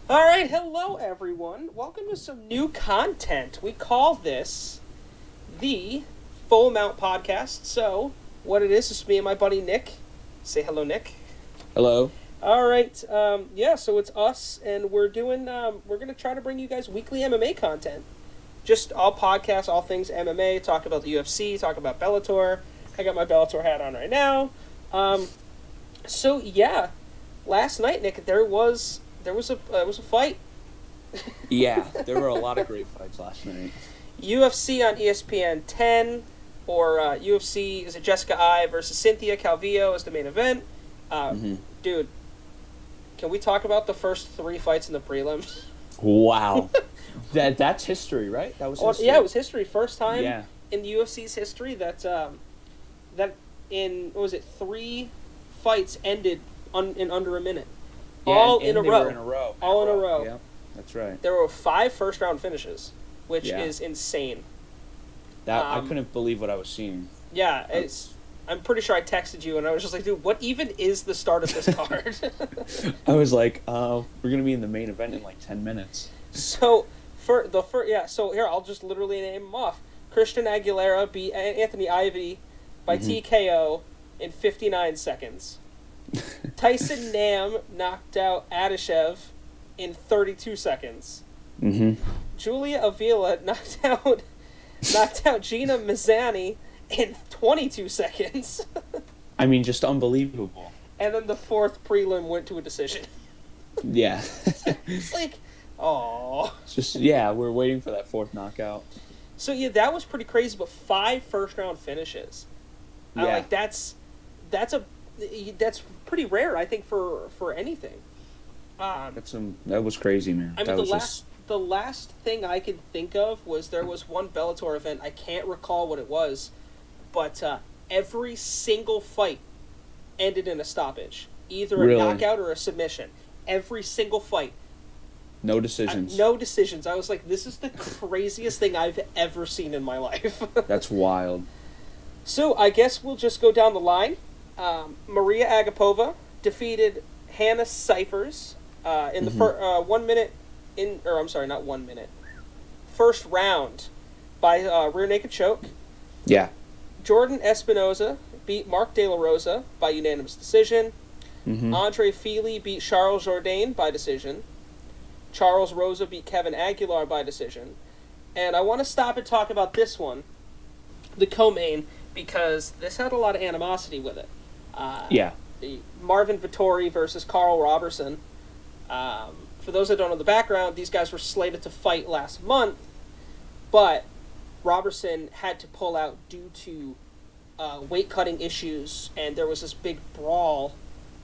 All right, hello everyone. Welcome to some new content. We call this the Full Mount Podcast. So, what it is me and my buddy Nick. Say hello, Nick. Hello. All right, so it's us, and we're gonna try to bring you guys weekly MMA content. Just all podcasts, all things MMA. Talk about the UFC. Talk about Bellator. I got my Bellator hat on right now. So yeah, last night, Nick, there was a fight. Yeah, there were a lot of great fights last night. UFC on ESPN 10, or UFC, is it Jessica Eye versus Cynthia Calvillo is the main event. Dude, can we talk about the first three fights in the prelims? Wow. That's history, right? That was history. Yeah, it was history. First time in the UFC's history that in, what was it, 3 fights ended in under a minute. Yeah, all and in a they row. were in a row. All in a row. Yeah, that's right. There were 5 first-round finishes, which is insane. I couldn't believe what I was seeing. Yeah, I'm pretty sure I texted you, and I was just like, dude, what even is the start of this card? I was like, we're going to be in the main event in like 10 minutes. So, so here, I'll just literally name them off. Christian Aguilera beat Anthony Ivy by TKO in 59 seconds. Tyson Nam knocked out Adeshev in 32 seconds. Julia Avila knocked out Gina Mazzani in 22 seconds. I mean, just unbelievable. And then the 4th prelim went to a decision. Yeah. It's like, aww. Just, we're waiting for that 4th knockout. So, yeah, that was pretty crazy, but 5 first-round finishes. Yeah. That's pretty rare, I think, for anything. That was crazy, man. I mean, the last thing I could think of was there was one Bellator event. I can't recall what it was, but every single fight ended in a stoppage, either a knockout or a submission. Every single fight. No decisions. No decisions. I was like, this is the craziest thing I've ever seen in my life. That's wild. So I guess we'll just go down the line. Maria Agapova defeated Hannah Cyphers in the first 1 minute not 1 minute. First round by rear naked choke. Yeah. Jordan Espinoza beat Mark De La Rosa by unanimous decision. Andre Fili beat Charles Jourdain by decision. Charles Rosa beat Kevin Aguilar by decision. And I want to stop and talk about this one, the co-main, because this had a lot of animosity with it. Marvin Vettori versus Carl Roberson. For those that don't know the background, these guys were slated to fight last month, but Roberson had to pull out due to weight cutting issues, and there was this big brawl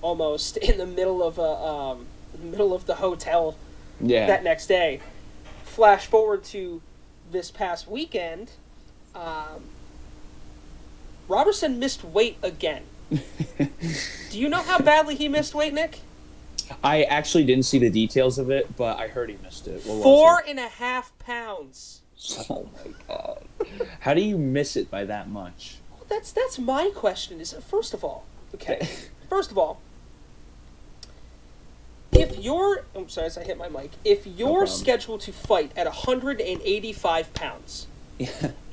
almost in the middle of the hotel that next day. Flash forward to this past weekend, Roberson missed weight again. Do you know how badly he missed weight, Nick? I actually didn't see the details of it, but I heard he missed it. 4.5 pounds. Oh my god! How do you miss it by that much? Well, that's my question. First of all, if you're, I'm sorry, as I hit my mic, if you're scheduled to fight at 185 pounds,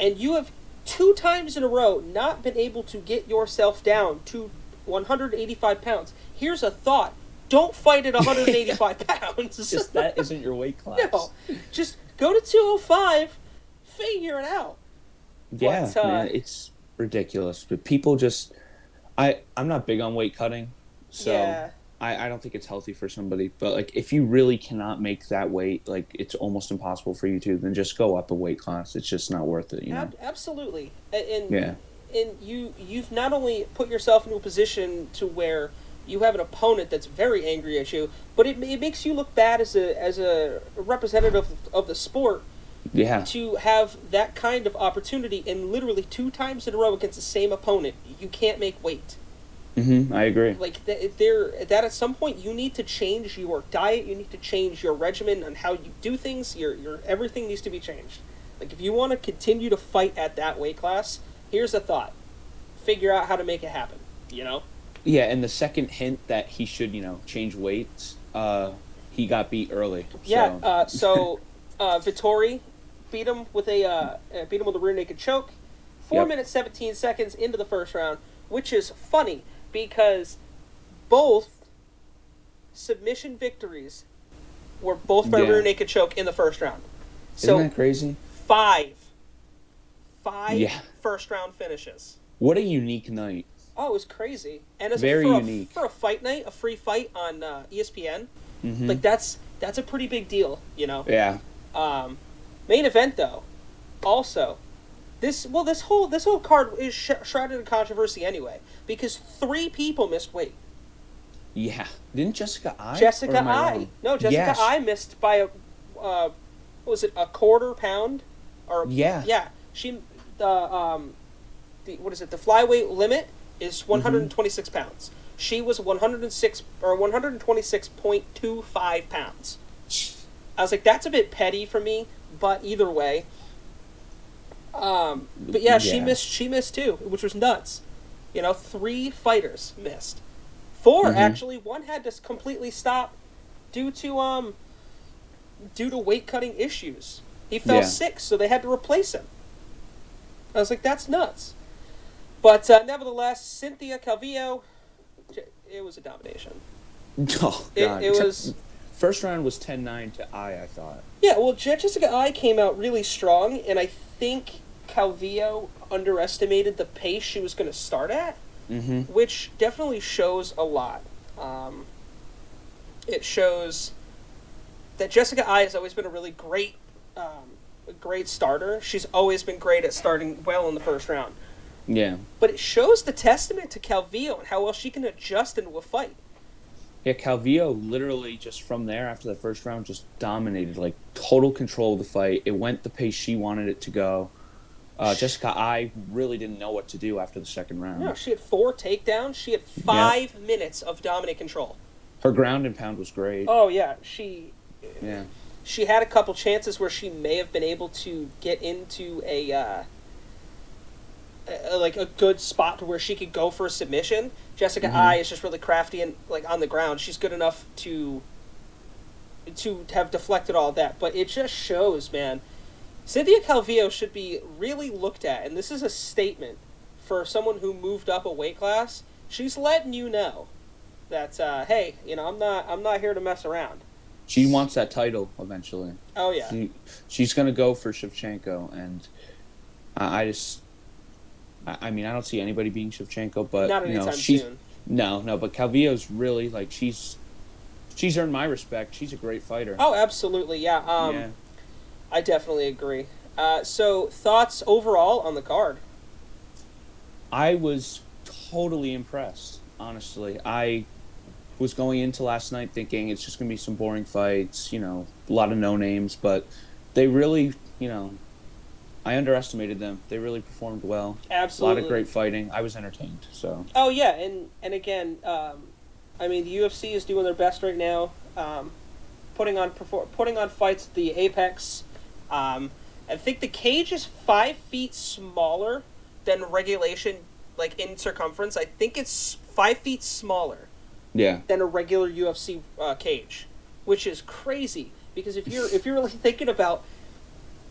and you have 2 times in a row not been able to get yourself down to 185 pounds, here's a thought. Don't fight at 185 pounds. Just that isn't your weight class. No. Just go to 205, figure it out. Yeah, man, it's ridiculous. But people just... I'm not big on weight cutting, so I don't think it's healthy for somebody. But like, if you really cannot make that weight, like it's almost impossible for you to, then just go up a weight class. It's just not worth it, you know? Absolutely. And you've not only put yourself into a position to where you have an opponent that's very angry at you, but it makes you look bad as a representative of the sport. Yeah. To have that kind of opportunity, and literally 2 times in a row against the same opponent, you can't make weight. I agree. Like that at some point you need to change your diet, you need to change your regimen on how you do things. Your everything needs to be changed. Like if you want to continue to fight at that weight class, here's a thought: figure out how to make it happen. You know. Yeah, and the second hint that he should, change weights, he got beat early. Yeah. So Vettori beat him with a rear naked choke. 4 minutes 17 seconds into the first round, which is funny because both submission victories were both by rear naked choke in the first round. So isn't that crazy? Five first round finishes. What a unique night. Oh, it was crazy. And very unique. For a fight night, a free fight on ESPN, like that's a pretty big deal, you know? Yeah. Main event though, also, this whole card is shrouded in controversy anyway, because 3 people missed weight. Yeah. Didn't Jessica Eye? Jessica Eye. No, Jessica Eye missed by a quarter pound? Yeah. She the flyweight limit is 126 pounds. She was 106 or 126.25 pounds. I was like, that's a bit petty for me, but either way. But yeah, she missed too, which was nuts. You know, 3 fighters missed. 4 actually. One had to completely stop due to weight cutting issues. He fell sick, so they had to replace him. I was like, that's nuts. But nevertheless, Cynthia Calvillo, it was a domination. Oh, God. It was... First round was 10-9 to I thought. Yeah, well, Jessica Eye came out really strong, and I think Calvillo underestimated the pace she was going to start at, which definitely shows a lot. It shows that Jessica Eye has always been a really great starter. She's always been great at starting well in the first round. Yeah. But it shows the testament to Calvillo and how well she can adjust into a fight. Yeah, Calvillo literally just from there after the first round just dominated, like total control of the fight. It went the pace she wanted it to go. Jessica Eye really didn't know what to do after the second round. No, she had 4 takedowns. She had 5 minutes of dominant control. Her ground and pound was great. Oh, yeah. She had a couple chances where she may have been able to get into a good spot to where she could go for a submission. Jessica Eye is just really crafty and like on the ground. She's good enough to have deflected all that, but it just shows, man. Cynthia Calvillo should be really looked at, and this is a statement for someone who moved up a weight class. She's letting you know that hey, you know, I'm not here to mess around. She wants that title eventually. Oh yeah. She's gonna go for Shevchenko, and I mean, I don't see anybody being Shevchenko, but not anytime soon. No, but Calvillo's really like she's earned my respect. She's a great fighter. Oh, absolutely, yeah. I definitely agree. So, thoughts overall on the card? I was totally impressed, honestly. I was going into last night thinking it's just going to be some boring fights, you know, a lot of no-names, but they really, you know, I underestimated them. They really performed well. Absolutely. A lot of great fighting. I was entertained, so. Oh, yeah, and again, I mean, the UFC is doing their best right now, putting on fights at the Apex. I think the cage is 5 feet smaller than regulation, like in circumference. I think it's 5 feet smaller than a regular UFC cage, which is crazy. Because if you're really thinking about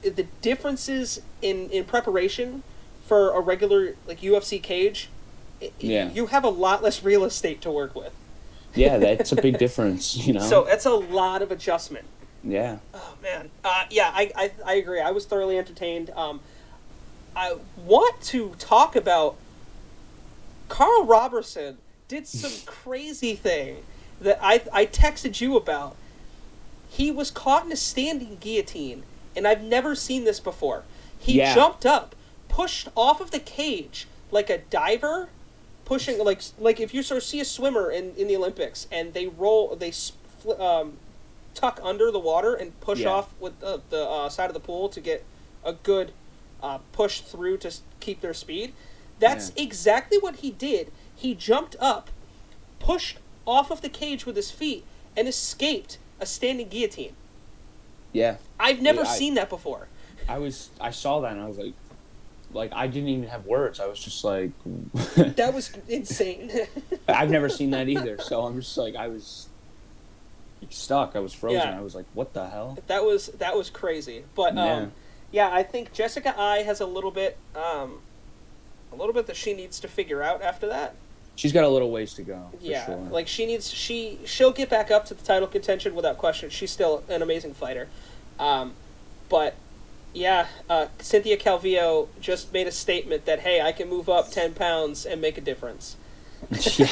the differences in preparation for a regular like UFC cage, you have a lot less real estate to work with. Yeah, that's a big difference, you know. So that's a lot of adjustment. Yeah. Oh man. I agree. I was thoroughly entertained. I want to talk about Carl Roberson did some crazy thing that I texted you about. He was caught in a standing guillotine, and I've never seen this before. He jumped up, pushed off of the cage like a diver, pushing like if you sort of see a swimmer in the Olympics and they tuck under the water and push off with the side of the pool to get a good push through to keep their speed. That's exactly what he did. He jumped up, pushed off of the cage with his feet, and escaped a standing guillotine. Yeah. I've never seen that before. I saw that and I was like I didn't even have words. I was just like that was insane. I've never seen that either, so I'm just like stuck. I was frozen. Yeah. I was like, what the hell? That was crazy. But yeah, I think Jessica Ai has a little bit that she needs to figure out after that. She's got a little ways to go. Yeah, sure. like she'll get back up to the title contention without question. She's still an amazing fighter. But yeah, Cynthia Calvillo just made a statement that, hey, I can move up 10 pounds and make a difference. Yeah.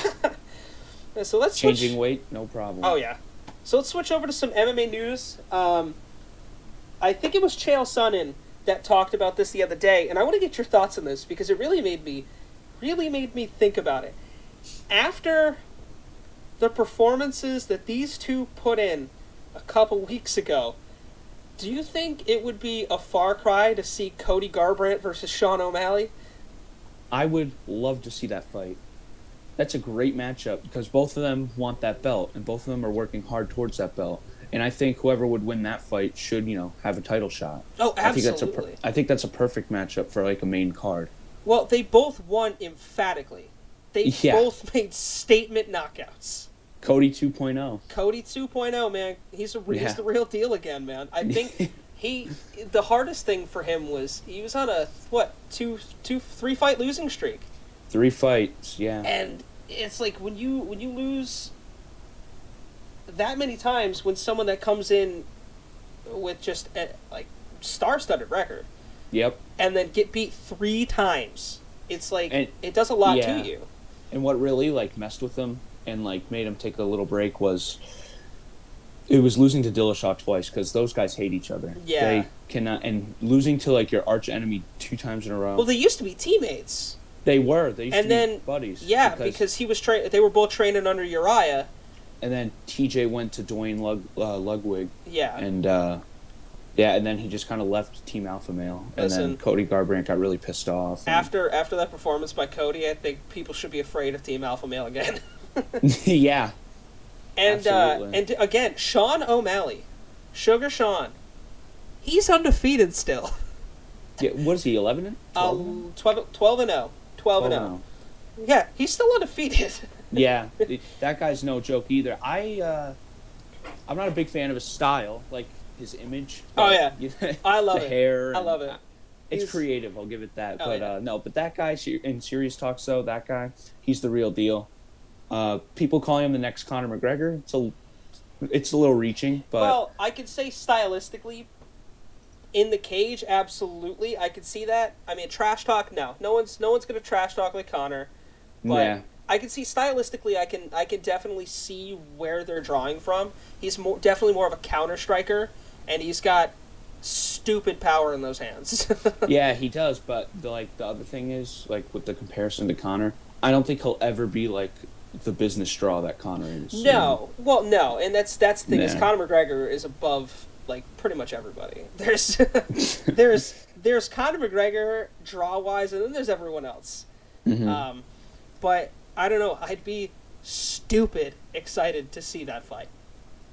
So let's changing weight, no problem. Oh yeah. So let's switch over to some MMA news. I think it was Chael Sonnen that talked about this the other day, and I want to get your thoughts on this because it really made me think about it. After the performances that these two put in a couple weeks ago, do you think it would be a far cry to see Cody Garbrandt versus Sean O'Malley? I would love to see that fight. That's a great matchup because both of them want that belt, and both of them are working hard towards that belt. And I think whoever would win that fight should, have a title shot. Oh, absolutely. I think that's a perfect matchup for like a main card. Well, they both won emphatically. They both made statement knockouts. Cody 2.0. Cody 2.0, man. He's the real deal again, man. I think the hardest thing for him was he was on a 3 fight losing streak. 3 fights, yeah. And it's like when you lose that many times, when someone that comes in with just a star-studded record, yep, and then get beat 3 times, it's like it does a lot to you. And what really messed with him and made him take a little break was it was losing to Dillashaw twice because those guys hate each other. Yeah, they cannot, and losing to your arch enemy 2 times in a row. Well, they used to be teammates. They used to be buddies. Yeah, because he was they were both training under Uriah. And then TJ went to Dwayne Ludwig. Yeah. And and then he just kind of left Team Alpha Male. And then Cody Garbrandt got really pissed off. After that performance by Cody, I think people should be afraid of Team Alpha Male again. Yeah. And and again, Sean O'Malley, Sugar Sean, he's undefeated still. Yeah, what is he? 11? 12 and 0. 12 and 0. Yeah, he's still undefeated. Yeah, that guy's no joke either. I'm not a big fan of his style, his image. Oh yeah, I love the hair. I love it. It's creative. I'll give it that. But that guy in serious talks though, that guy, he's the real deal. People calling him the next Conor McGregor. It's a little reaching, but well, I could say stylistically, in the cage, absolutely, I could see that. I mean, trash talk, no one's gonna trash talk like Conor, but yeah. I can see stylistically, I can definitely see where they're drawing from. He's definitely more of a counter striker, and he's got stupid power in those hands. Yeah, he does. But the other thing is with the comparison to Conor, I don't think he'll ever be the business straw that Conor is. No, well, no, and that's the thing is Conor McGregor is above pretty much everybody. There's Conor McGregor draw wise, and then there's everyone else. Mm-hmm. But I don't know. I'd be stupid excited to see that fight.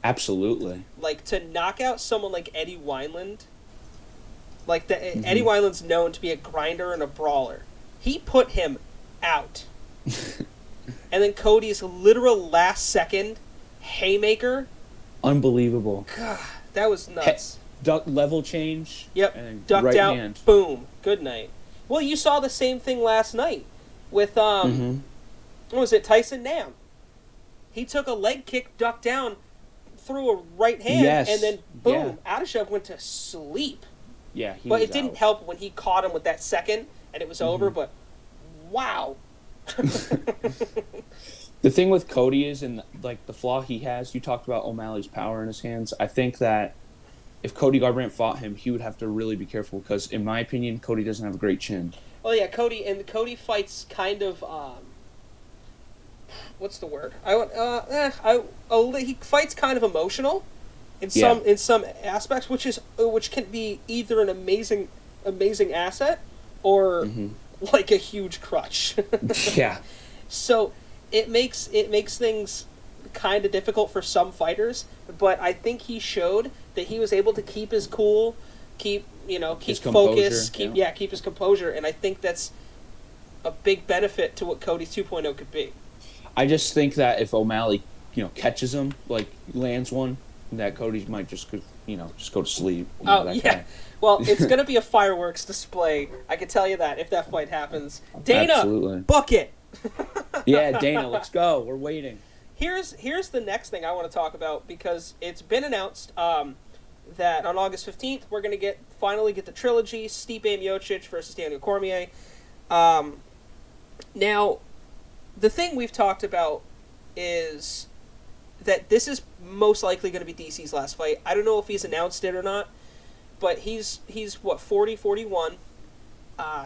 Absolutely. To knock out someone like Eddie Wineland. Eddie Wineland's known to be a grinder and a brawler. He put him out. And then Cody's literal last second haymaker. Unbelievable. God, that was nuts. Duck level change. Yep. And ducked right out. Hand. Boom. Good night. Well, you saw the same thing last night with what was it, Tyson Nam? He took a leg kick, ducked down, threw a right hand, and then boom, Adeshev went to sleep. Yeah, but it didn't help when he caught him with that second, and it was over. But wow. The thing with Cody is, and the flaw he has, you talked about O'Malley's power in his hands. I think that if Cody Garbrandt fought him, he would have to really be careful because, in my opinion, Cody doesn't have a great chin. Oh yeah, Cody fights kind of what's the word? He fights kind of emotional in some aspects, which can be either an amazing asset or a huge crutch. Yeah. So it makes things kind of difficult for some fighters, but I think he showed that he was able to keep his cool, keep focus, keep his composure, and I think that's a big benefit to what Cody 2.0 could be. I just think that if O'Malley catches him, like lands one, that Cody might just go to sleep. Yeah. Guy. Well, it's going to be a fireworks display. I can tell you that if that fight happens. Dana, absolutely. Book it. Yeah, Dana, let's go. We're waiting. Here's the next thing I want to talk about, because it's been announced that on August 15th we're going to finally get the trilogy, Stipe Miocic versus Daniel Cormier. Now, the thing we've talked about is that this is most likely going to be DC's last fight. I don't know if he's announced it or not, but he's 40, 41.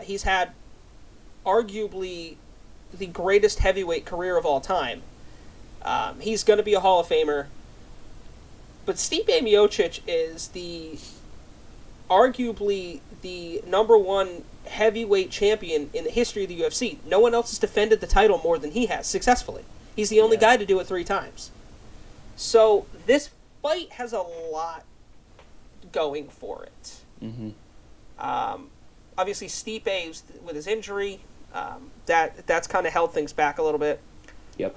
He's had arguably the greatest heavyweight career of all time. He's going to be a Hall of Famer. But Stipe Miocic is arguably the number one heavyweight champion in the history of the UFC. No one else has defended the title more than he has, successfully. He's the only guy to do it 3 times. So this fight has a lot going for it. Mm-hmm. Obviously, Stipe, with his injury, that's kind of held things back a little bit. Yep.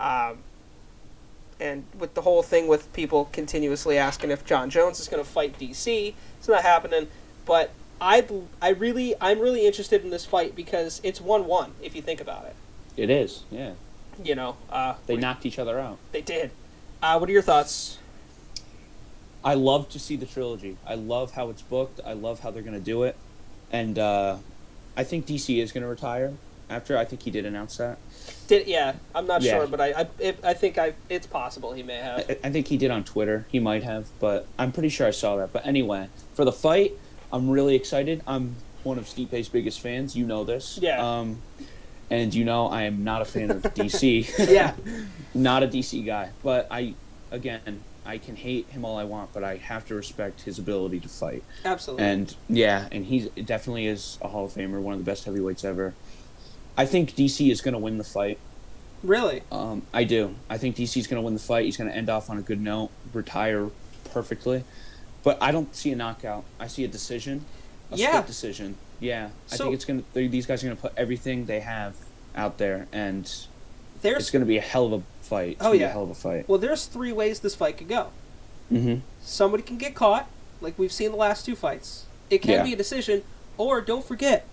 And with the whole thing with people continuously asking if Jon Jones is going to fight DC, it's not happening. But I'm really interested in this fight because it's 1-1 if you think about it. It is, yeah. They knocked each other out. They did. What are your thoughts? I love to see the trilogy. I love how it's booked. I love how they're going to do it. And I think DC is going to retire after. I think he did announce that. I'm not sure, but I think it's possible he may have. I think he did on Twitter. He might have, but I'm pretty sure I saw that. But anyway, for the fight, I'm really excited. I'm one of Stipe's biggest fans. You know this. Yeah. And I am not a fan of DC. Yeah. Not a DC guy. But I can hate him all I want, but I have to respect his ability to fight. Absolutely. And he definitely is a Hall of Famer, one of the best heavyweights ever. I think DC is going to win the fight. Really? I do. I think DC is going to win the fight. He's going to end off on a good note, retire perfectly. But I don't see a knockout. I see a decision. Split decision. Yeah. I think these guys are going to put everything they have out there, and it's going to be a hell of a fight. A hell of a fight. Well, there's 3 ways this fight could go. Mm-hmm. Somebody can get caught, like we've seen the last 2 fights. It can be a decision, or don't forget,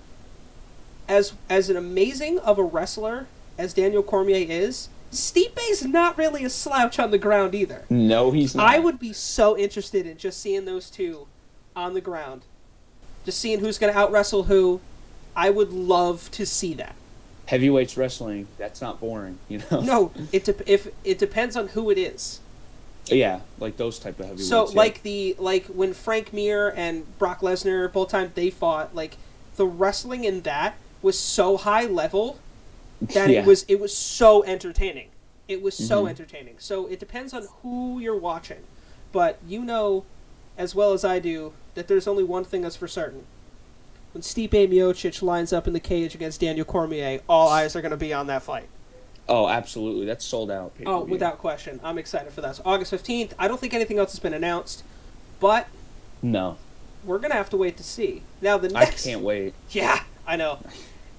as an amazing of a wrestler as Daniel Cormier is, Stipe's not really a slouch on the ground either. No, he's not. I would be so interested in just seeing those 2 on the ground. Just seeing who's going to out-wrestle who. I would love to see that. Heavyweights wrestling, that's not boring, No, it depends on who it is. Yeah, like those type of heavyweights. So, like when Frank Mir and Brock Lesnar, both times they fought, like, the wrestling in that was so high level that it was so entertaining. It was so entertaining. So it depends on who you're watching. But as well as I do, that there's only one thing that's for certain. When Stipe Miocic lines up in the cage against Daniel Cormier, all eyes are going to be on that fight. Oh, absolutely. That's sold out. Oh, without question. I'm excited for that. So August 15th, I don't think anything else has been announced, but no, we're going to have to wait to see. Now, I can't wait. Yeah, I know.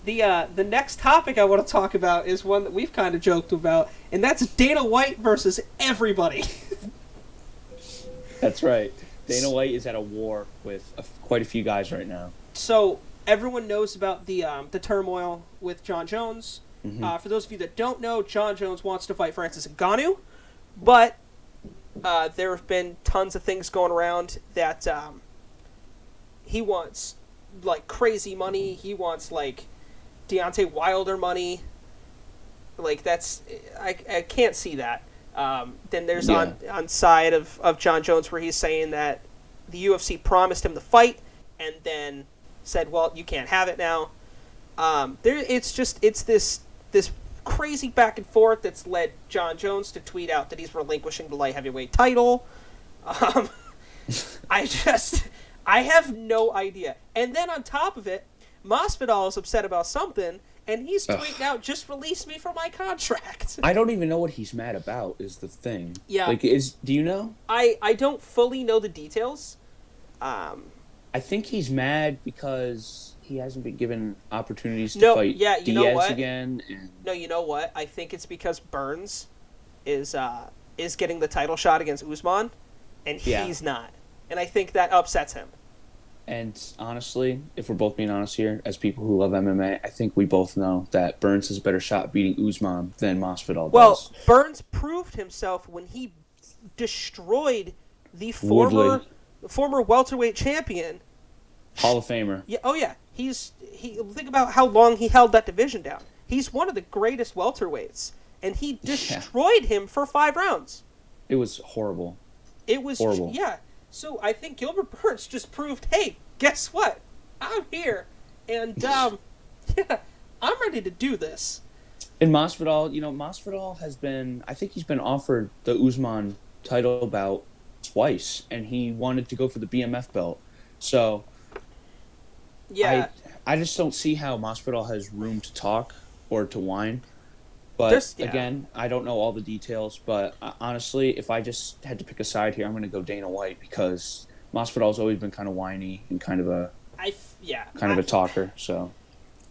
The next topic I want to talk about is one that we've kind of joked about, and that's Dana White versus everybody. That's right. Dana White is at a war with quite a few guys right now. So everyone knows about the turmoil with Jon Jones. Mm-hmm. For those of you that don't know, Jon Jones wants to fight Francis Ngannou, but there have been tons of things going around that he wants, like, crazy money. He wants, like, Deontay Wilder money. Like, that's... I can't see that. Then there's on side of Jon Jones where he's saying that the UFC promised him the fight and then said, well, you can't have it now. It's this crazy back and forth that's led Jon Jones to tweet out that he's relinquishing the light heavyweight title. I have no idea. And then on top of it, Masvidal is upset about something, and he's tweeting out, just release me from my contract. I don't even know what he's mad about, is the thing. Yeah. Like, do you know? I don't fully know the details. I think he's mad because he hasn't been given opportunities to fight Diaz again. No, you know what? I think it's because Burns is is getting the title shot against Usman, and he's not. And I think that upsets him. And honestly, if we're both being honest here, as people who love MMA, I think we both know that Burns has a better shot beating Usman than Masvidal does. Well, Burns proved himself when he destroyed the former welterweight champion. Hall of Famer. Yeah. Oh, yeah. Think about how long he held that division down. He's one of the greatest welterweights, and he destroyed him for 5 rounds. It was horrible. It was horrible. Yeah. So I think Gilbert Burns just proved, hey, guess what? I'm here, and yeah, I'm ready to do this. And Masvidal, Masvidal has been, I think he's been offered the Usman title bout twice, and he wanted to go for the BMF belt. So, yeah, I just don't see how Masvidal has room to talk or to whine. But again, I don't know all the details. But honestly, if I just had to pick a side here, I'm going to go Dana White because Masvidal's always been kind of whiny and kind of a talker. So,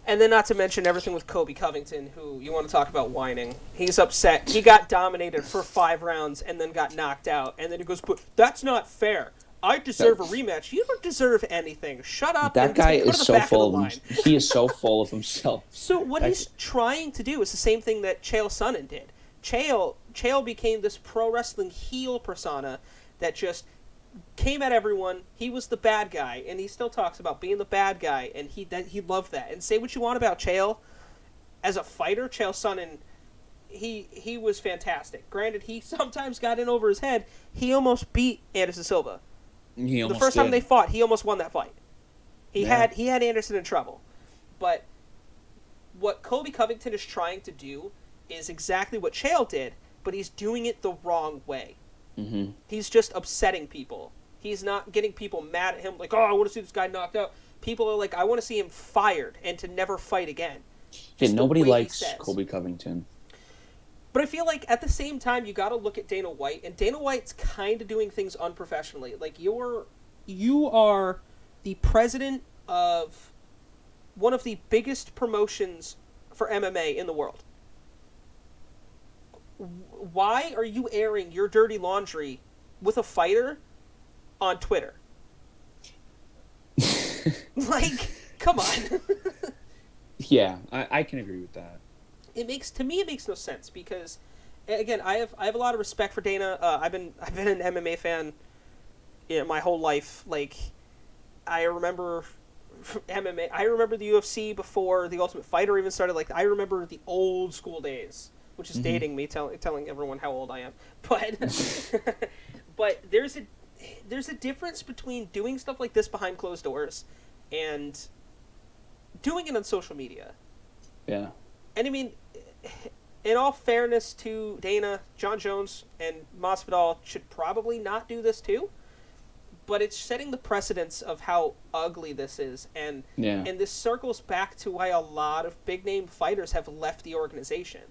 and then not to mention everything with Colby Covington, who you want to talk about whining. He's upset. He got dominated for 5 rounds and then got knocked out. And then he goes, "But that's not fair. I deserve a rematch. You don't deserve anything. Shut up." That guy is so full of himself. He is so full of himself. So what he's trying to do is the same thing that Chael Sonnen did. Chael became this pro wrestling heel persona that just came at everyone. He was the bad guy, and he still talks about being the bad guy, and he loved that. And say what you want about Chael, as a fighter, Chael Sonnen, he was fantastic. Granted, he sometimes got in over his head. He almost beat Anderson Silva. The first time they fought, he almost won that fight. He had Anderson in trouble. But what Colby Covington is trying to do is exactly what Chael did, but he's doing it the wrong way. Mm-hmm. He's just upsetting people. He's not getting people mad at him like, oh, I want to see this guy knocked out. People are like, I want to see him fired and to never fight again. Yeah, nobody likes Colby Covington. But I feel like at the same time, you got to look at Dana White, and Dana White's kind of doing things unprofessionally. Like, you are the president of one of the biggest promotions for MMA in the world. Why are you airing your dirty laundry with a fighter on Twitter? Like, come on. Yeah, I can agree with that. It makes no sense because, again, I have a lot of respect for Dana. I've been an MMA fan my whole life. Like, I remember MMA. I remember the UFC before the Ultimate Fighter even started. Like, I remember the old school days, which is dating me, telling everyone how old I am. But but there's a difference between doing stuff like this behind closed doors and doing it on social media. Yeah. And I mean, in all fairness to Dana, Jon Jones and Masvidal should probably not do this too. But it's setting the precedence of how ugly this is, and this circles back to why a lot of big name fighters have left the organization.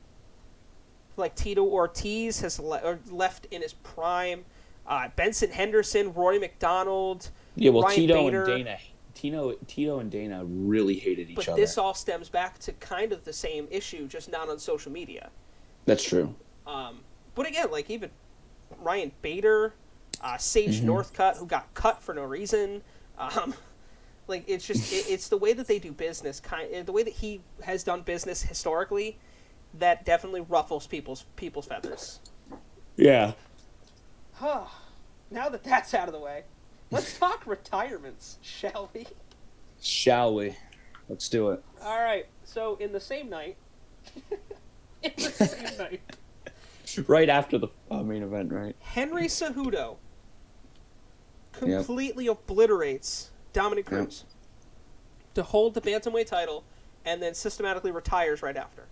Like Tito Ortiz has left in his prime. Benson Henderson, Rory McDonald, Ryan Tito Bader. And Dana. Tito and Dana really hated each other. But this all stems back to kind of the same issue, just not on social media. That's true. But again, like even Ryan Bader, Sage Northcutt, who got cut for no reason. Like it's just it's the way that they do business, the way that he has done business historically, that definitely ruffles people's feathers. Yeah. Now that that's out of the way, let's talk retirements, shall we? Shall we? Let's do it. All right. So in the same night, right after the main event, right? Henry Cejudo completely obliterates Dominic Cruz to hold the bantamweight title, and then systematically retires right after.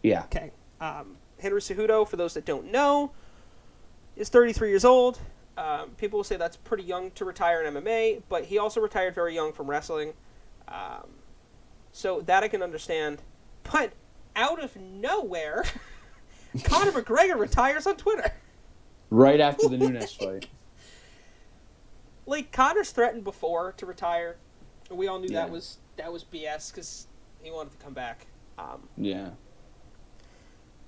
Yeah. Okay. Henry Cejudo, for those that don't know, is 33 years old. People will say that's pretty young to retire in MMA, but he also retired very young from wrestling. So that I can understand. But out of nowhere, Conor McGregor retires on Twitter. Right after the Nunes fight. Like, Conor's threatened before to retire. And we all knew that was BS because he wanted to come back.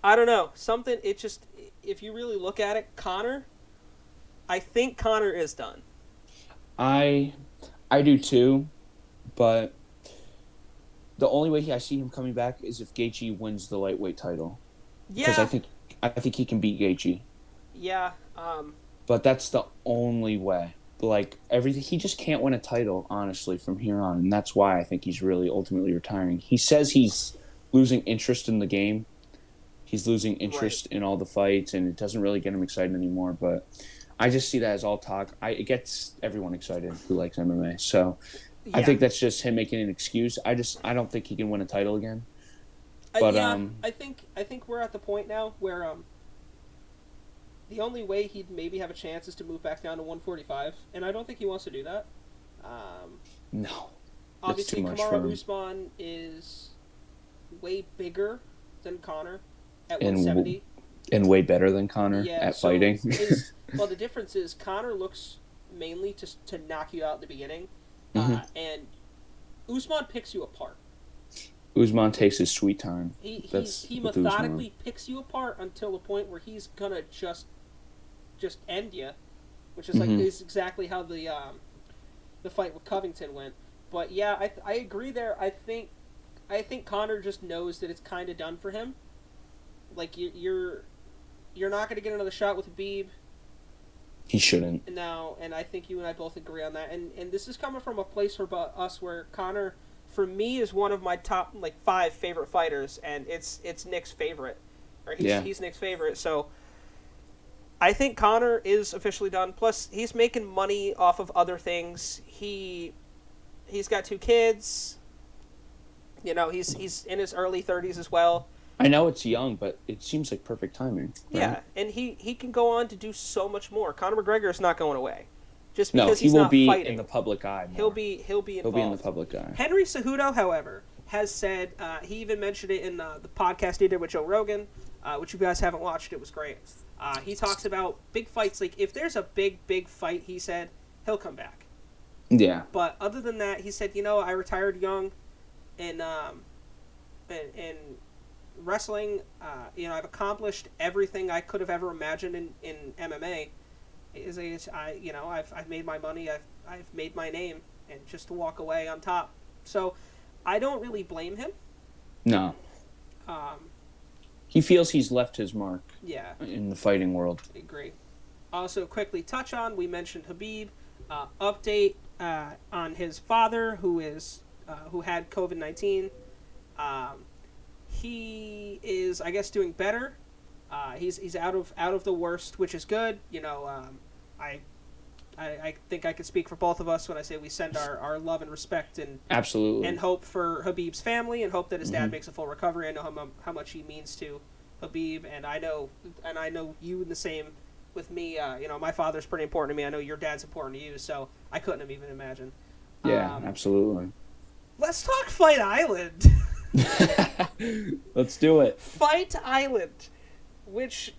I don't know. Something, it just, if you really look at it, I think Conor is done. I do too, but the only way I see him coming back is if Gaethje wins the lightweight title. Yeah. Because I think he can beat Gaethje. Yeah. But that's the only way. Like everything, he just can't win a title, honestly, from here on, and that's why I think he's really ultimately retiring. He says he's losing interest in the game. He's losing interest in all the fights, and it doesn't really get him excited anymore. But I just see that as all talk. It gets everyone excited who likes MMA. So I think that's just him making an excuse. I don't think he can win a title again. But I think we're at the point now where the only way he'd maybe have a chance is to move back down to 145, and I don't think he wants to do that. No. Obviously, Kamaru Usman is way bigger than Conor at 170. And way better than Conor at fighting. Well, the difference is Conor looks mainly to knock you out in the beginning, and Usman picks you apart. Usman takes his sweet time. He methodically picks you apart until the point where he's gonna just end you, which is is exactly how the fight with Covington went. But yeah, I agree there. I think Conor just knows that it's kind of done for him. Like you're not gonna get another shot with Khabib. He shouldn't. No, and I think you and I both agree on that. And this is coming from a place for us where Conor, for me, is one of my top 5 favorite fighters, and it's Nick's favorite, or he's Nick's favorite. So I think Conor is officially done. Plus, he's making money off of other things. He's got 2 kids. You know, he's in his early 30s as well. I know it's young, but it seems like perfect timing. Right? Yeah, and he can go on to do so much more. Conor McGregor is not going away. Just because he's not fighting. He will be in the public eye more. He'll be involved. He'll be in the public eye. Henry Cejudo, however, has said, he even mentioned it in the podcast he did with Joe Rogan, which you guys haven't watched. It was great. He talks about big fights. Like, if there's a big fight, he said, he'll come back. Yeah. But other than that, he said, I retired young, and wrestling, I've accomplished everything I could have ever imagined in MMA. I've made my money, I've made my name, and just to walk away on top. So I don't really blame him. No. He feels he's left his mark. Yeah. In the fighting world. I agree. Also, quickly touch on, we mentioned Khabib. Update on his father, who had COVID-19. He is, I guess, doing better. He's out of the worst, which is good. I think I can speak for both of us when I say we send our love and respect and absolutely and hope for Khabib's family, and hope that his dad makes a full recovery. I know how much he means to Khabib, and I know you the same with me. My father's pretty important to me. I know your dad's important to you, so I couldn't have even imagined. Yeah, absolutely. Let's talk Fight Island. Let's do it. Fight Island, which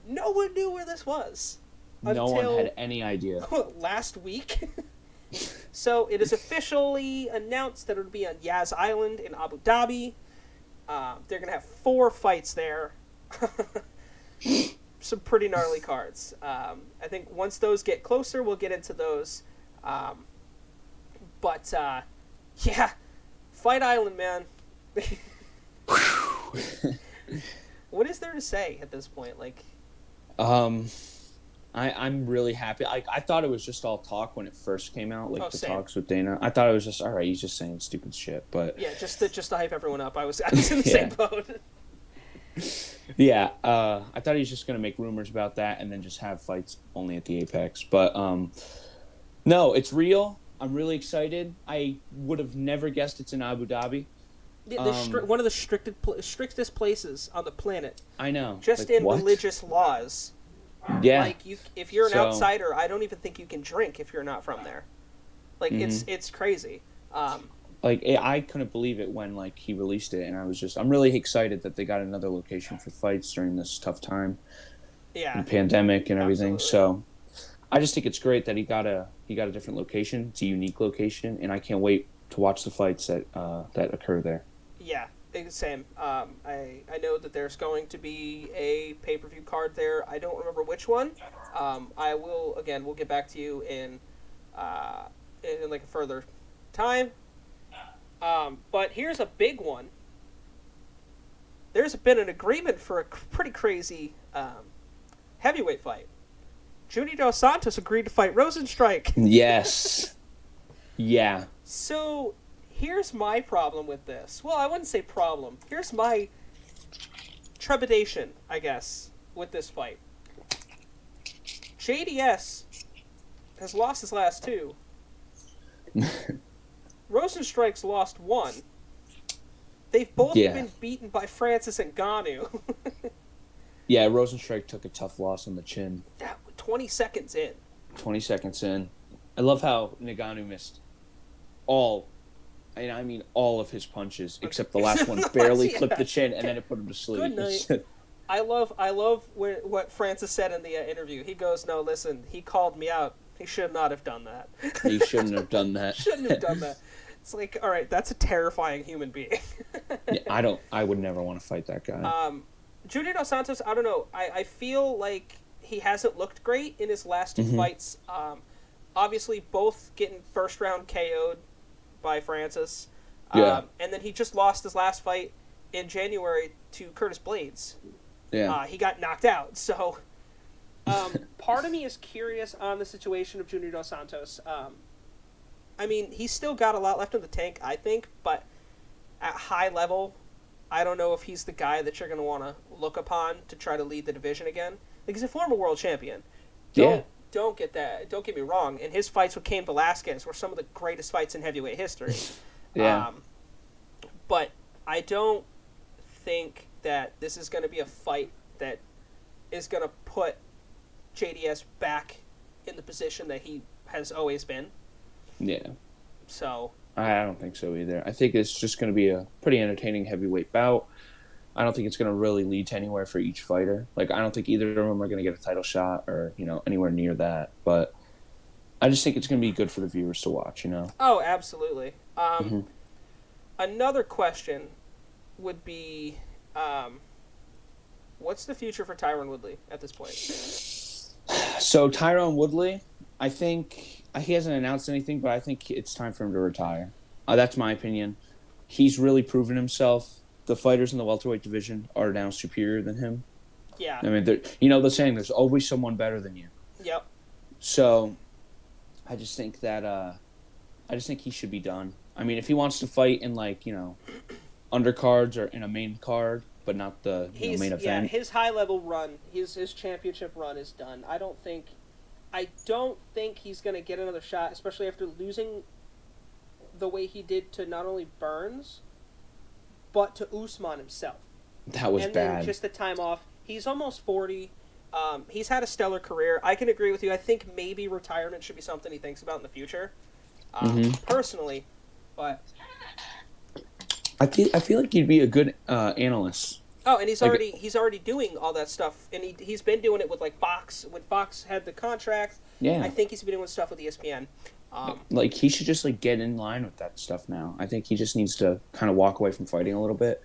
no one knew where this was. No one had any idea. Last week. So it is officially announced that it'll be on Yas Island in Abu Dhabi. They're going to have 4 fights there. Some pretty gnarly cards. I think once those get closer, we'll get into those. But Fight Island, man. What is there to say at this point? I'm really happy. I thought it was just all talk when it first came out, same. Talks with Dana. I thought it was just all right. He's just saying stupid shit, but yeah, just to hype everyone up. I was in the same boat. Yeah, I thought he was just gonna make rumors about that and then just have fights only at the Apex. But no, it's real. I'm really excited. I would have never guessed it's in Abu Dhabi. One of the strictest places on the planet. I know. Just in religious laws. Yeah. If you're an outsider, I don't even think you can drink if you're not from there. It's crazy. I couldn't believe it when he released it, and I'm really excited that they got another location for fights during this tough time. Yeah. And pandemic and everything. Absolutely. So I just think it's great that he got a different location. It's a unique location, and I can't wait to watch the fights that occur there. Yeah. Same. I know that there's going to be a pay-per-view card there. I don't remember which one. I will again. We'll get back to you in like a further time. But here's a big one. There's been an agreement for a pretty crazy heavyweight fight. Junior Dos Santos agreed to fight Rosenstrike. Yes. Yeah. So here's my problem with this. Well, I wouldn't say problem. Here's my trepidation, I guess, with this fight. JDS has lost his last two. Rosenstrike's lost one. They've both been beaten by Francis Ngannou. Yeah, Rosenstrike took a tough loss on the chin. 20 seconds in. 20 seconds in. I love how Ngannou missed all of his punches, except the last one barely clipped the chin, and then it put him to sleep. Good night. I love what Francis said in the interview. He goes, "No, listen, he called me out. He should not have done that. He shouldn't have done that. Shouldn't have done that." It's like, all right, that's a terrifying human being. Yeah, I would never want to fight that guy. Junior Dos Santos, I don't know. I feel like he hasn't looked great in his last two fights. Obviously, both getting first round KO'd by Francis. And then he just lost his last fight in January to Curtis Blades. Yeah. He got knocked out. So, part of me is curious on the situation of Junior Dos Santos. I mean, he's still got a lot left in the tank, I think, but at high level, I don't know if he's the guy that you're going to want to look upon to try to lead the division again. Like, he's a former world champion. Don't get that. Don't get me wrong. And his fights with Cain Velasquez were some of the greatest fights in heavyweight history. But I don't think that this is going to be a fight that is going to put JDS back in the position that he has always been. Yeah. So I don't think so either. I think it's just going to be a pretty entertaining heavyweight bout. I don't think it's going to really lead to anywhere for each fighter. Like, I don't think either of them are going to get a title shot or, anywhere near that. But I just think it's going to be good for the viewers to watch, Oh, absolutely. Another question would be, what's the future for Tyron Woodley at this point? So, Tyron Woodley, I think he hasn't announced anything, but I think it's time for him to retire. That's my opinion. He's really proven himself. The fighters in the welterweight division are now superior than him. Yeah. I mean, the saying, there's always someone better than you. Yep. So, I just think that, he should be done. I mean, if he wants to fight in, undercards or in a main card, but not the main event. Yeah, his high-level run, his championship run is done. I don't think he's going to get another shot, especially after losing the way he did to not only Burns, but to Usman himself. That was bad. And then just the time off. He's almost 40. He's had a stellar career. I can agree with you. I think maybe retirement should be something he thinks about in the future. Personally, but I feel like he'd be a good analyst. Oh, and he's already doing all that stuff, and he's been doing it with Fox when Fox had the contract. Yeah, I think he's been doing stuff with ESPN. He should just get in line with that stuff now. I think he just needs to kind of walk away from fighting a little bit.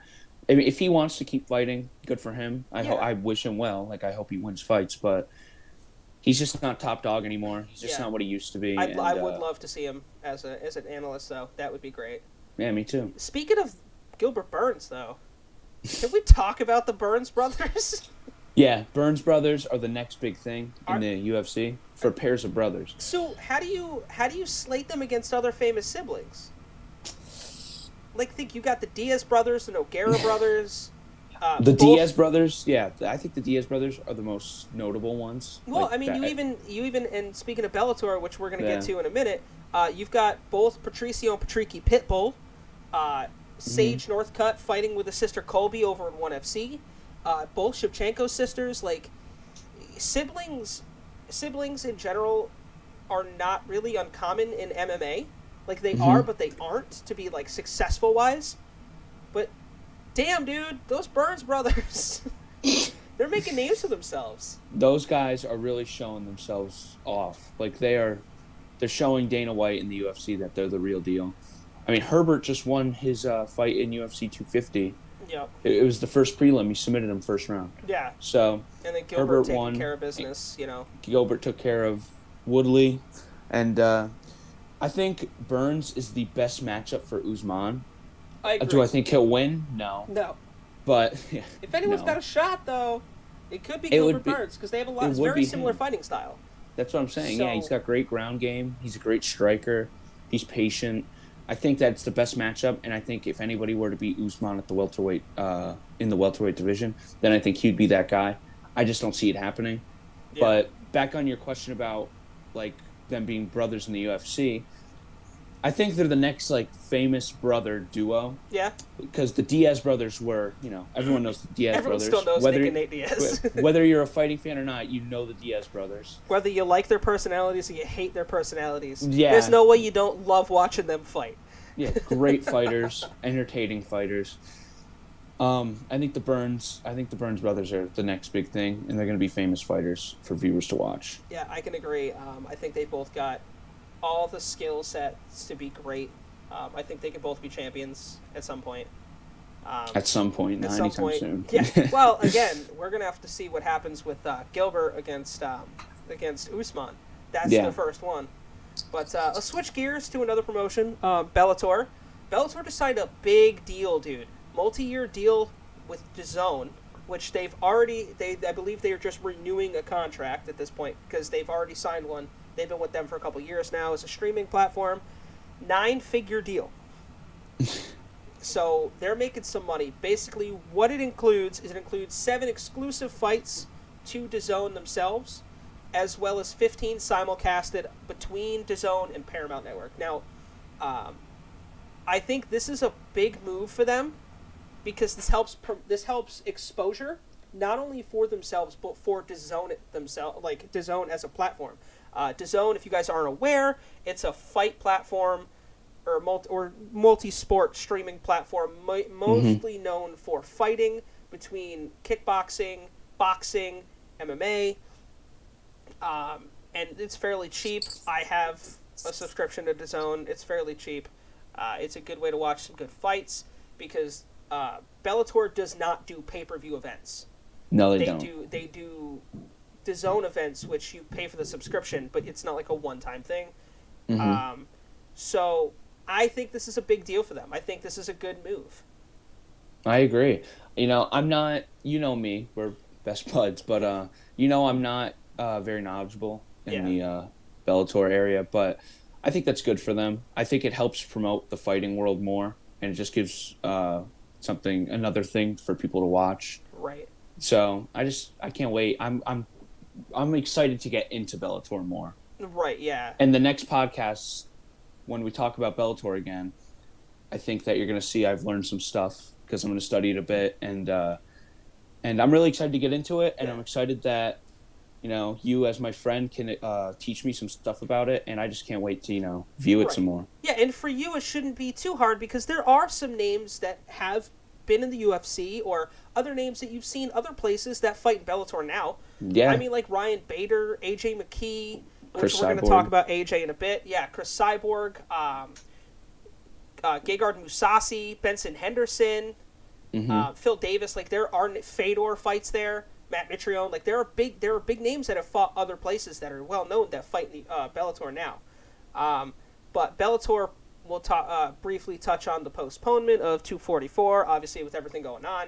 I mean, if he wants to keep fighting, good for him. I wish him well. I hope he wins fights, but he's just not top dog anymore. He's just not what he used to be. I would love to see him as an analyst, though. That would be great. Yeah, me too. Speaking of Gilbert Burns, though, can we talk about the Burns brothers? Yeah, Burns brothers are the next big thing in the UFC for pairs of brothers. So how do you slate them against other famous siblings? Think you got the Diaz brothers, the Nogueira brothers. Diaz brothers, yeah, I think the Diaz brothers are the most notable ones. Well, I mean, you even, and speaking of Bellator, which we're going to get to in a minute, you've got both Patricio and Patricky Pitbull, Sage Northcutt fighting with his sister Colby over in ONE FC, both Shevchenko sisters. Siblings in general are not really uncommon in MMA. They are, but they aren't to be successful wise. But damn, dude, those Burns brothers, they're making names for themselves. Those guys are really showing themselves off. They're showing Dana White in the UFC that they're the real deal. I mean, Herbert just won his fight in UFC 250. Yeah. It was the first prelim. He submitted him first round. Yeah. So And then Gilbert Herbert taking won. care of business, Gilbert took care of Woodley. And I think Burns is the best matchup for Usman. I agree. Do I think he'll win? No. No. But if anyone's got a shot, though, it could be Gilbert Burns because they have a very similar fighting style. That's what I'm saying. So, yeah, he's got great ground game. He's a great striker. He's patient. I think that's the best matchup, and I think if anybody were to beat Usman at the welterweight in the welterweight division, then I think he'd be that guy. I just don't see it happening. Yeah. But back on your question about like them being brothers in the UFC, I think they're the next like famous brother duo. Yeah. Because the Diaz brothers were, everyone knows the Diaz brothers. Everyone still knows Nick and Nate Diaz. Whether you're a fighting fan or not, you know the Diaz brothers. Whether you like their personalities or you hate their personalities. Yeah. There's no way you don't love watching them fight. Yeah, great fighters, entertaining fighters. I think the Burns brothers are the next big thing, and they're going to be famous fighters for viewers to watch. Yeah, I can agree. I think they both got all the skill sets to be great. I think they could both be champions at some point. At some point, not anytime soon. Yeah. Well, again, we're gonna have to see what happens with Gilbert against Usman. That's the first one. But let's switch gears to another promotion. Bellator. Bellator just signed a big deal, dude. Multi-year deal with DAZN, which I believe they are just renewing a contract at this point because they've already signed one. They've been with them for a couple years now as a streaming platform. 9-figure deal. So they're making some money. Basically, what it includes is 7 exclusive fights to DAZN themselves, as well as 15 simulcasted between DAZN and Paramount Network. Now, I think this is a big move for them because this helps exposure not only for themselves but for DAZN themselves, like DAZN as a platform. DAZN, if you guys aren't aware, it's a fight platform or multi-sport streaming platform, mostly known for fighting between kickboxing, boxing, MMA. And it's fairly cheap. I have a subscription to DAZN. It's fairly cheap. It's a good way to watch some good fights because Bellator does not do pay-per-view events. No, they don't. They do DAZN events, which you pay for the subscription, but it's not like a one-time thing. Mm-hmm. So I think this is a big deal for them. I think this is a good move. I agree. I'm not. You know me. We're best buds, but I'm not very knowledgeable in the Bellator area, but I think that's good for them. I think it helps promote the fighting world more, and it just gives another thing for people to watch. Right. So I can't wait. I'm excited to get into Bellator more. Right. Yeah. And the next podcast, when we talk about Bellator again, I think that you're going to see I've learned some stuff because I'm going to study it a bit, and I'm really excited to get into it, and I'm excited that you as my friend can teach me some stuff about it, and I just can't wait to view it some more. Yeah, and for you it shouldn't be too hard because there are some names that have been in the UFC or other names that you've seen other places that fight in Bellator now. Yeah. I mean, like Ryan Bader, AJ McKee, which we're going to talk about AJ in a bit. Yeah, Chris Cyborg, Gegard Mousasi, Benson Henderson, Phil Davis. Like there are Fedor fights there. Matt Mitrione. Like there are big names that have fought other places that are well known that fight in the Bellator now. But Bellator will briefly touch on the postponement of 244. Obviously, with everything going on,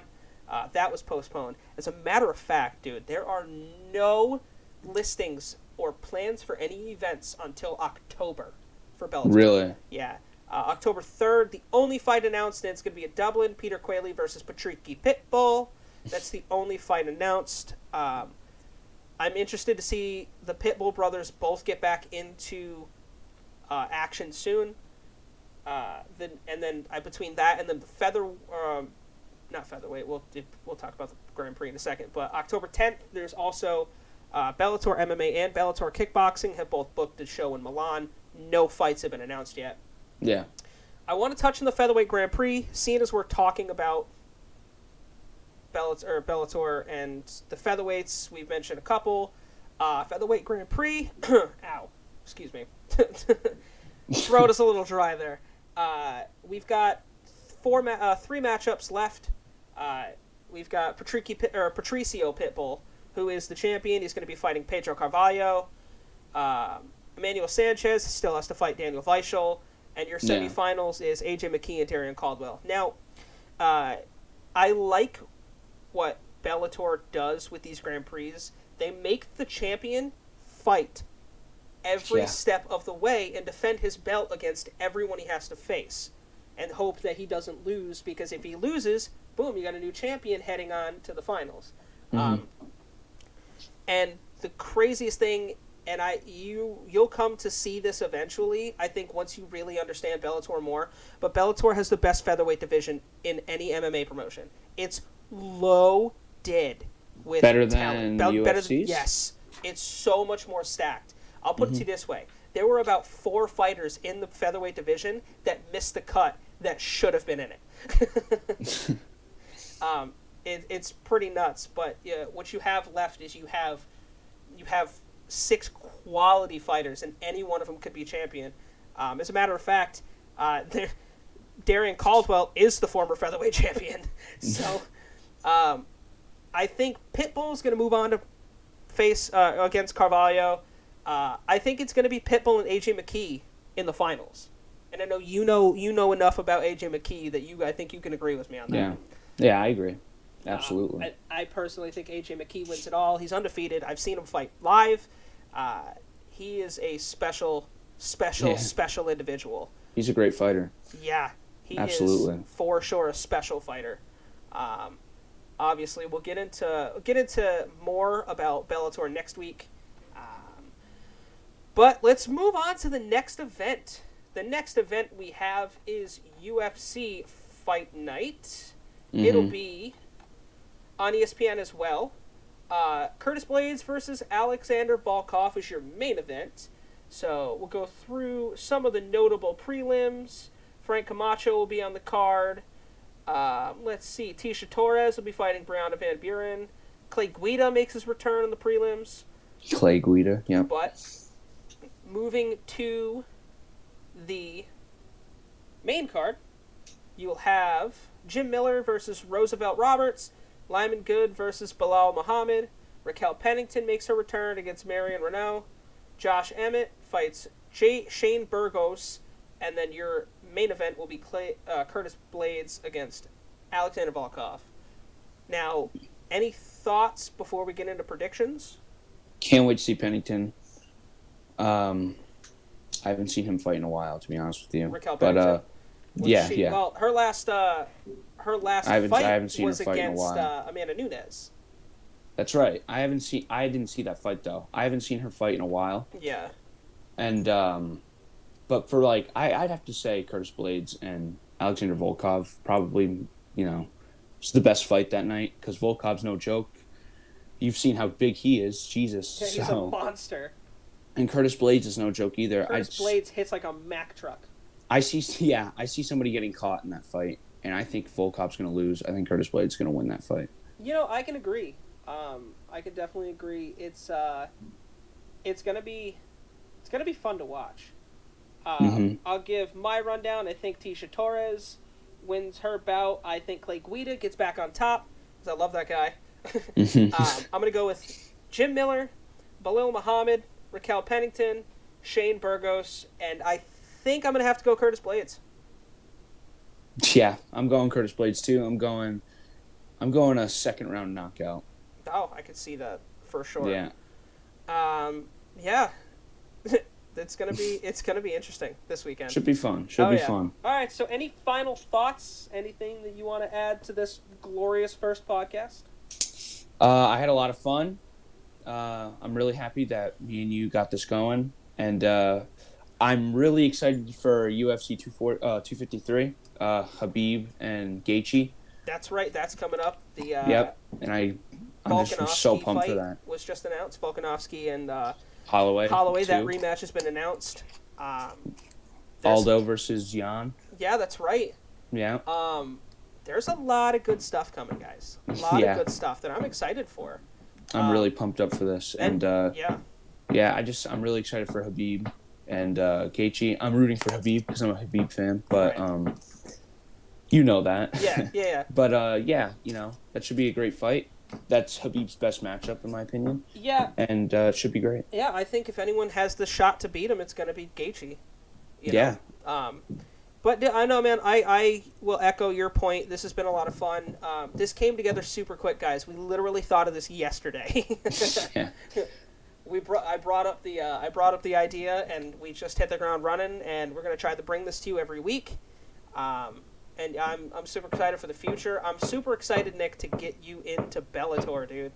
that was postponed. As a matter of fact, dude, there are no listings or plans for any events until October for Bellator. Really? Yeah. October 3rd, the only fight announced, and it's going to be in Dublin, Peter Quayle versus Patricky Pitbull. That's the only fight announced. I'm interested to see the Pitbull brothers both get back into action soon. Between that and then the not featherweight. We'll talk about the Grand Prix in a second. But October 10th, there's also Bellator MMA and Bellator Kickboxing have both booked a show in Milan. No fights have been announced yet. Yeah. I want to touch on the featherweight Grand Prix, seeing as we're talking about Bellator and the featherweights. We've mentioned a couple. Featherweight Grand Prix. Ow. Excuse me. Throat is a little dry there. We've got three matchups left. We've got Patricio Pitbull, who is the champion. He's going to be fighting Pedro Carvalho. Emmanuel Sanchez still has to fight Daniel Weichel. And your semifinals is AJ McKee and Darian Caldwell. Now, I like what Bellator does with these Grand Prix. They make the champion fight every step of the way and defend his belt against everyone he has to face. And hope that he doesn't lose, because if he loses, boom, you got a new champion heading on to the finals. Mm-hmm. And the craziest thing, and you'll come to see this eventually, I think, once you really understand Bellator more, but Bellator has the best featherweight division in any MMA promotion. It's loaded with better talent. Than UFC's? Yes. It's so much more stacked. I'll put it to you this way. There were about 4 fighters in the featherweight division that missed the cut that should have been in it. It's pretty nuts, but what you have left is you have 6 quality fighters, and any one of them could be champion. As a matter of fact, Darian Caldwell is the former featherweight champion. So I think Pitbull is going to move on to face against Carvalho. I think it's going to be Pitbull and AJ McKee in the finals. And I know you know enough about AJ McKee that I think you can agree with me on that. Yeah, I agree. Absolutely. I personally think AJ McKee wins it all. He's undefeated. I've seen him fight live. He is a special individual. He's a great fighter. Yeah, he Absolutely. is for sure a special fighter. Obviously, we'll get into more about Bellator next week. But let's move on to the next event. The next event we have is UFC Fight Night. Mm-hmm. It'll be on ESPN as well. Curtis Blaydes versus Alexander Volkov is your main event. So we'll go through some of the notable prelims. Frank Camacho will be on the card. Let's see. Tisha Torres will be fighting Brianna Van Buren. Clay Guida makes his return in the prelims. Clay Guida, yeah. But moving to the main card, you'll have Jim Miller versus Roosevelt Roberts, Lyman Good versus Bilal Muhammad, Raquel Pennington makes her return against Marion Renault, Josh Emmett fights Shane Burgos, and then your main event will be Curtis Blaydes against Alexander Volkov. Now, any thoughts before we get into predictions? Can't wait to see Pennington. I haven't seen him fight in a while, to be honest with you. Raquel Pennington. Yeah. Well, her last fight was against Amanda Nunes. That's right. I didn't see that fight though. I haven't seen her fight in a while. Yeah. And but for I'd have to say Curtis Blaydes and Alexander Volkov probably, it's the best fight that night, because Volkov's no joke. You've seen how big he is, Jesus. Yeah, he's a monster. And Curtis Blaydes is no joke either. Curtis Blaydes hits like a Mack truck. I see somebody getting caught in that fight, and I think Volkov's going to lose. I think Curtis Blaydes is going to win that fight. I can agree. I can definitely agree. It's gonna be fun to watch. I'll give my rundown. I think Tisha Torres wins her bout. I think Clay Guida gets back on top, because I love that guy. I'm gonna go with Jim Miller, Bilal Muhammad, Raquel Pennington, Shane Burgos, and I think I'm gonna have to go Curtis Blaydes. Yeah, I'm going Curtis Blaydes too. I'm going a second round knockout. Oh, I could see that for sure. Yeah. Yeah. It's gonna be interesting this weekend. Should be fun. Fun. All right. So, any final thoughts? Anything that you want to add to this glorious first podcast? I had a lot of fun. I'm really happy that me and you got this going, and I'm really excited for UFC 253. Khabib and Gaethje. That's right. That's coming up. Yep. And I'm just so pumped for that. Was just announced. Volkanovski and Holloway. That rematch has been announced. Aldo versus Jan. Yeah, that's right. Yeah. There's a lot of good stuff coming, guys. A lot of good stuff that I'm excited for. I'm really pumped up for this, and I'm really excited for Khabib and Gaethje. I'm rooting for Khabib because I'm a Khabib fan, but you know that. Yeah. But yeah, that should be a great fight. That's Khabib's best matchup, in my opinion. Yeah. And it should be great. Yeah, I think if anyone has the shot to beat him, it's going to be Gaethje. Yeah. But I know, man, I will echo your point. This has been a lot of fun. This came together super quick, guys. We literally thought of this yesterday. Yeah. I brought up the idea, and we just hit the ground running, and we're going to try to bring this to you every week. And I'm super excited for the future. I'm super excited, Nick, to get you into Bellator, dude.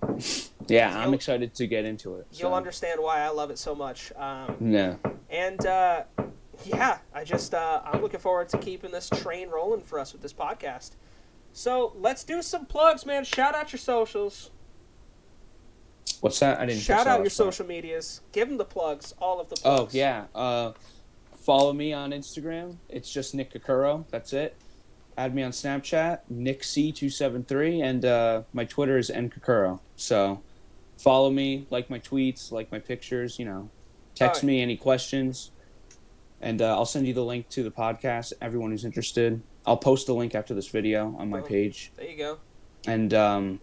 Yeah, I'm excited to get into it. You'll understand why I love it so much. Yeah. And yeah, I'm looking forward to keeping this train rolling for us with this podcast. So let's do some plugs, man. Shout out your socials. What's that? I didn't shout out your social medias. Give them the plugs, all of the plugs. Oh yeah. Follow me on Instagram. It's just Nick Kakuro. That's it. Add me on Snapchat, NickC273, and my Twitter is nkakuro. So follow me, like my tweets, like my pictures. Text me any questions, and I'll send you the link to the podcast. Everyone who's interested, I'll post the link after this video on my page. There you go. And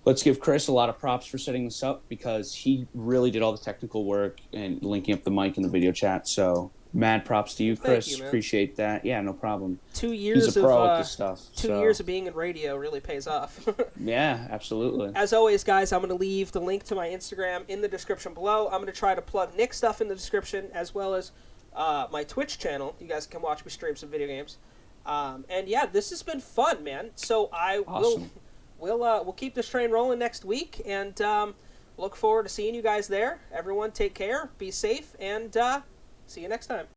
let's give Chris a lot of props for setting this up because he really did all the technical work and linking up the mic and the video chat. So mad props to you, Chris. Thank you, man. Appreciate that. Yeah, no problem. 2 years He's a pro at this stuff. 2 years of being in radio really pays off. Yeah, absolutely. As always, guys, I'm going to leave the link to my Instagram in the description below. I'm going to try to plug Nick's stuff in the description as well as my Twitch channel. You guys can watch me stream some video games. And yeah, this has been fun, man. So we'll keep this train rolling next week, and look forward to seeing you guys there. Everyone, take care, be safe, and see you next time.